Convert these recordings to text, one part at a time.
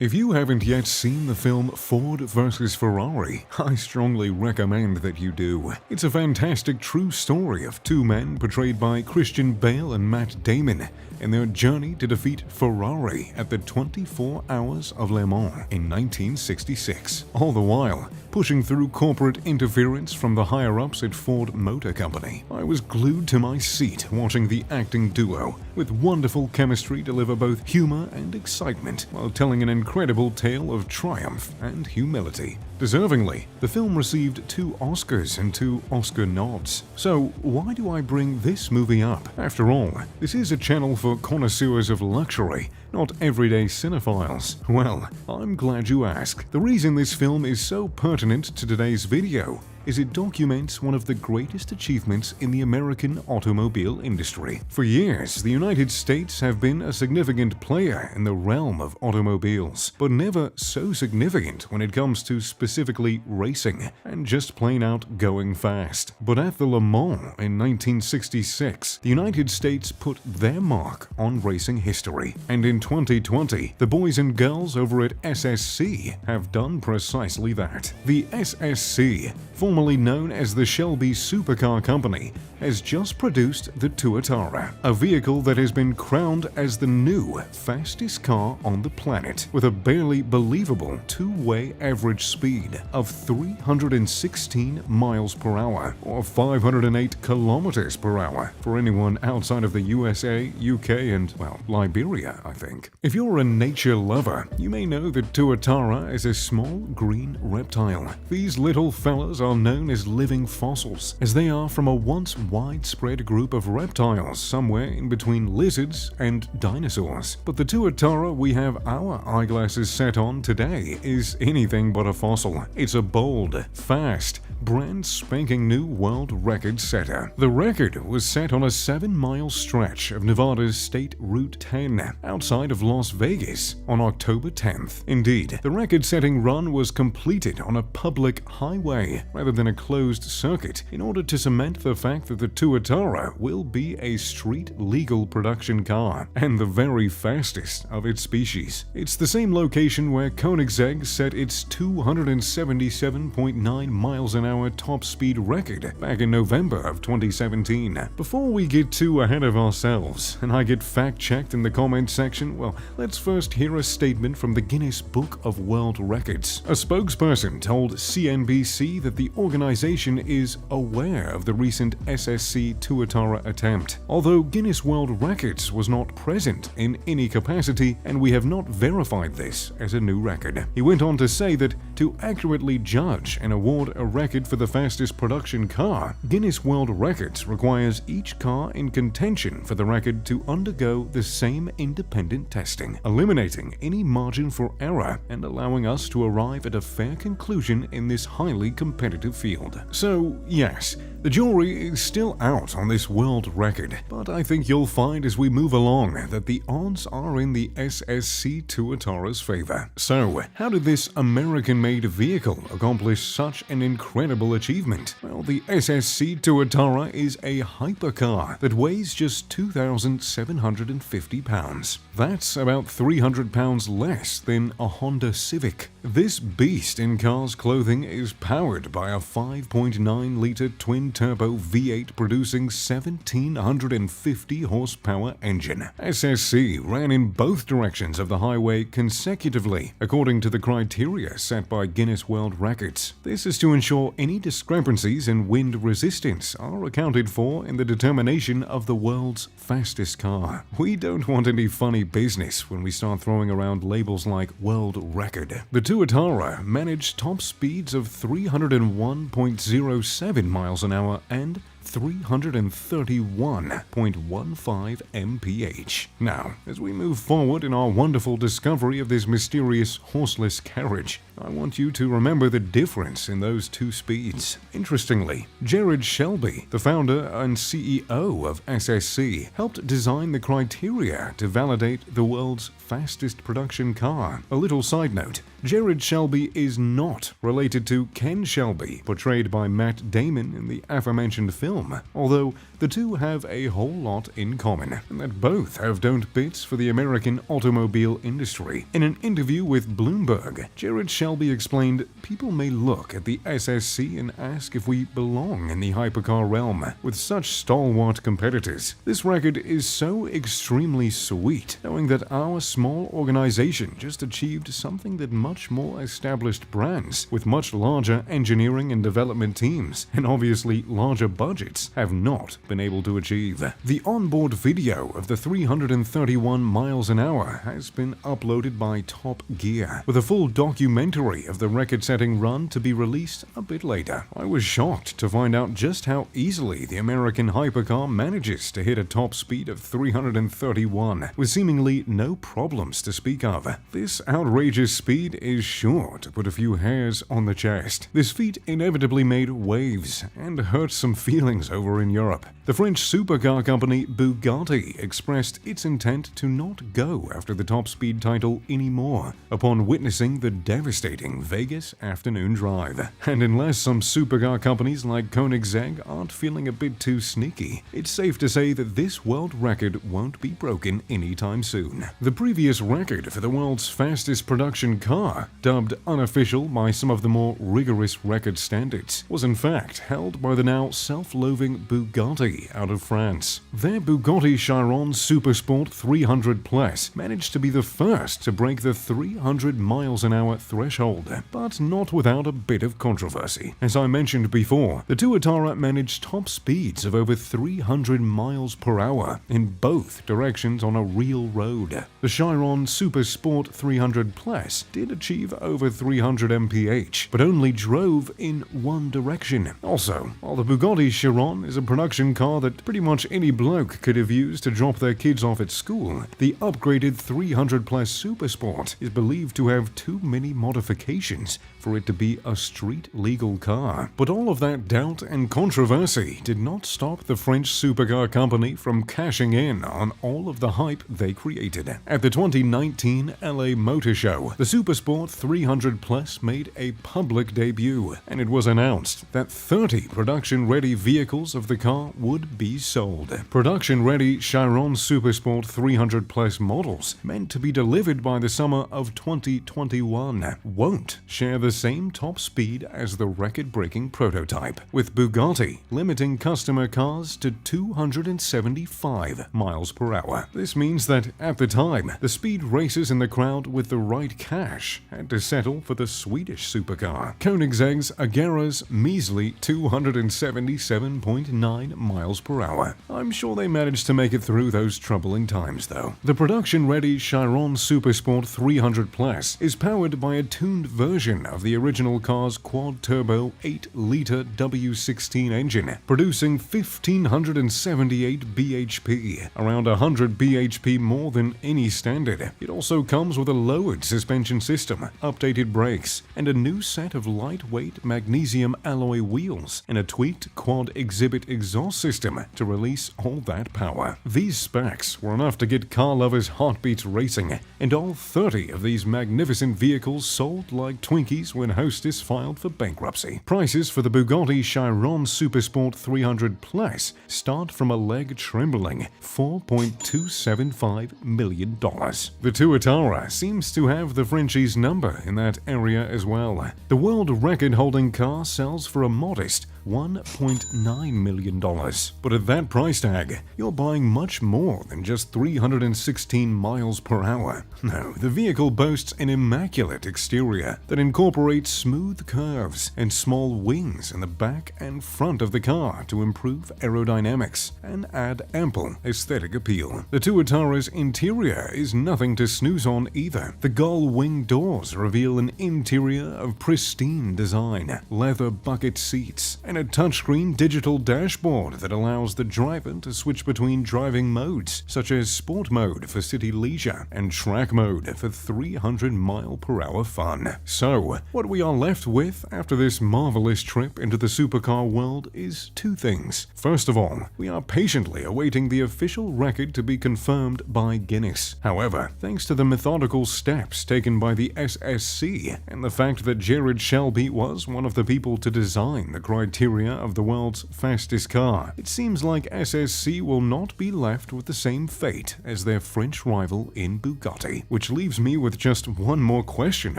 If you haven't yet seen the film Ford vs. Ferrari, I strongly recommend that you do. It's a fantastic true story of two men portrayed by Christian Bale and Matt Damon in their journey to defeat Ferrari at the 24 Hours of Le Mans in 1966, all the while pushing through corporate interference from the higher-ups at Ford Motor Company. I was glued to my seat watching the acting duo, with wonderful chemistry deliver both humor and excitement while telling an incredible tale of triumph and humility. Deservingly, the film received 2 Oscars and 2 Oscar nods. So why do I bring this movie up? After all, this is a channel for connoisseurs of luxury, not everyday cinephiles. Well, I'm glad you asked. The reason this film is so pertinent to today's video is it documents one of the greatest achievements in the American automobile industry. For years, the United States have been a significant player in the realm of automobiles, but never so significant when it comes to specifically racing and just plain out going fast. But at the Le Mans in 1966, the United States put their mark on racing history. And in 2020, the boys and girls over at SSC have done precisely that. The SSC, formerly known as the Shelby Supercar Company, has just produced the Tuatara, a vehicle that has been crowned as the new fastest car on the planet, with a barely believable two-way average speed of 316 miles per hour, or 508 kilometers per hour, for anyone outside of the USA, UK, and, well, Liberia, I think. If you're a nature lover, you may know that Tuatara is a small green reptile. These little fellas are known as living fossils, as they are from a once widespread group of reptiles somewhere in between lizards and dinosaurs. But the Tuatara we have our eyeglasses set on today is anything but a fossil. It's a bold, fast, brand spanking new world record setter. The record was set on a 7-mile stretch of Nevada's State Route 10 outside of Las Vegas on October 10th. Indeed, the record-setting run was completed on a public highway rather than a closed circuit in order to cement the fact that the Tuatara will be a street-legal production car and the very fastest of its species. It's the same location where Koenigsegg set its 277.9 miles an hour top speed record back in November of 2017. Before we get too ahead of ourselves and I get fact-checked in the comment section, well, let's first hear a statement from the Guinness Book of World Records. A spokesperson told CNBC that the organization is aware of the recent SSC Tuatara attempt, although Guinness World Records was not present in any capacity and we have not verified this as a new record. He went on to say that to accurately judge and award a record for the fastest production car, Guinness World Records requires each car in contention for the record to undergo the same independent testing, eliminating any margin for error and allowing us to arrive at a fair conclusion in this highly competitive field. So, yes, the jury is still out on this world record, but I think you'll find as we move along that the odds are in the SSC Tuatara's favor. So, how did this American-made vehicle accomplish such an incredible achievement? Well, the SSC Tuatara is a hypercar that weighs just 2,750 pounds. That's about 300 pounds less than a Honda Civic. This beast in car's clothing is powered by a 5.9-liter twin-turbo V8 producing 1,750 horsepower engine. SSC ran in both directions of the highway consecutively, according to the criteria set by Guinness World Records. This is to ensure any discrepancies in wind resistance are accounted for in the determination of the world's fastest car. We don't want any funny business when we start throwing around labels like world record. The Tuatara managed top speeds of 301.07 miles an hour and 331.15 mph. Now, as we move forward in our wonderful discovery of this mysterious horseless carriage, I want you to remember the difference in those two speeds. Interestingly, Jared Shelby, the founder and CEO of SSC, helped design the criteria to validate the world's fastest production car. A little side note, Jared Shelby is not related to Ken Shelby, portrayed by Matt Damon in the aforementioned film. film, although the two have a whole lot in common, and that both have don't bits for the American automobile industry. In an interview with Bloomberg, Jared Shelby explained, "People may look at the SSC and ask if we belong in the hypercar realm with such stalwart competitors. This record is so extremely sweet, knowing that our small organization just achieved something that much more established brands with much larger engineering and development teams, and obviously larger budgets, have not been able to achieve." The onboard video of the 331 miles an hour has been uploaded by Top Gear, with a full documentary of the record-setting run to be released a bit later. I was shocked to find out just how easily the American hypercar manages to hit a top speed of 331, with seemingly no problems to speak of. This outrageous speed is sure to put a few hairs on the chest. This feat inevitably made waves and hurt some feelings over in Europe. The French supercar company Bugatti expressed its intent to not go after the top speed title anymore upon witnessing the devastating Vegas afternoon drive. And unless some supercar companies like Koenigsegg aren't feeling a bit too sneaky, it's safe to say that this world record won't be broken anytime soon. The previous record for the world's fastest production car, dubbed unofficial by some of the more rigorous record standards, was in fact held by the now self-loathing Bugatti out of France. Their Bugatti Chiron Supersport 300 Plus managed to be the first to break the 300 miles an hour threshold, but not without a bit of controversy. As I mentioned before, the Tuatara managed top speeds of over 300 miles per hour in both directions on a real road. The Chiron Supersport 300 Plus did achieve over 300 mph, but only drove in one direction. Also, while the Bugatti Chiron is a production car that pretty much any bloke could have used to drop their kids off at school, the upgraded 300 Plus Supersport is believed to have too many modifications for it to be a street-legal car. But all of that doubt and controversy did not stop the French supercar company from cashing in on all of the hype they created. At the 2019 LA Motor Show, the Supersport 300 Plus made a public debut, and it was announced that 30 production-ready vehicles of the car would be sold. Production-ready Chiron Supersport 300 Plus models, meant to be delivered by the summer of 2021, won't share the same top speed as the record-breaking prototype, with Bugatti limiting customer cars to 275 miles per hour. This means that, at the time, the speed racers in the crowd with the right cash had to settle for the Swedish supercar, Koenigsegg's Agera's measly 277.9 miles per hour. I'm sure they managed to make it through those troubling times, though. The production-ready Chiron Supersport 300 Plus is powered by a tuned version of the original car's quad-turbo 8-liter W16 engine, producing 1,578 bhp, around 100 bhp more than any standard. It also comes with a lowered suspension system, updated brakes, and a new set of lightweight magnesium alloy wheels, and a tweaked quad exhibit exhaust system to release all that power. These specs were enough to get car lovers' heartbeats racing, and all 30 of these magnificent vehicles sold like Twinkies when Hostess filed for bankruptcy. Prices for the Bugatti Chiron Supersport 300 Plus start from a leg-trembling $4.275 million. The Tuatara seems to have the Frenchies' number in that area as well. The world record-holding car sells for a modest $1.9 million. But at that price tag, you're buying much more than just 316 miles per hour. No, the vehicle boasts an immaculate exterior that incorporates smooth curves and small wings in the back and front of the car to improve aerodynamics and add ample aesthetic appeal. The Tuatara's interior is nothing to snooze on either. The gull wing doors reveal an interior of pristine design, leather bucket seats, and a touchscreen digital dashboard that allows the driver to switch between driving modes, such as sport mode for city leisure and track mode for 300 mile per hour fun. So, what we are left with after this marvelous trip into the supercar world is two things. First of all, we are patiently awaiting the official record to be confirmed by Guinness. However, thanks to the methodical steps taken by the SSC and the fact that Jared Shelby was one of the people to design the criteria of the world's world's fastest car. It seems like SSC will not be left with the same fate as their French rival in Bugatti, which leaves me with just one more question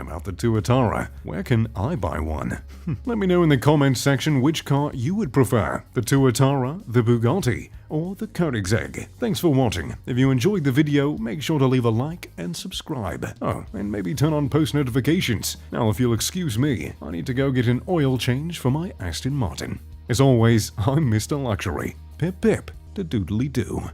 about the Tuatara. Where can I buy one? Let me know in the comments section which car you would prefer, the Tuatara, the Bugatti, or the Koenigsegg. Thanks for watching. If you enjoyed the video, make sure to leave a like and subscribe. Oh, and maybe turn on post notifications. Now, if you'll excuse me, I need to go get an oil change for my Aston Martin. As always, I'm Mr. Luxury. Pip pip, da doodly doo.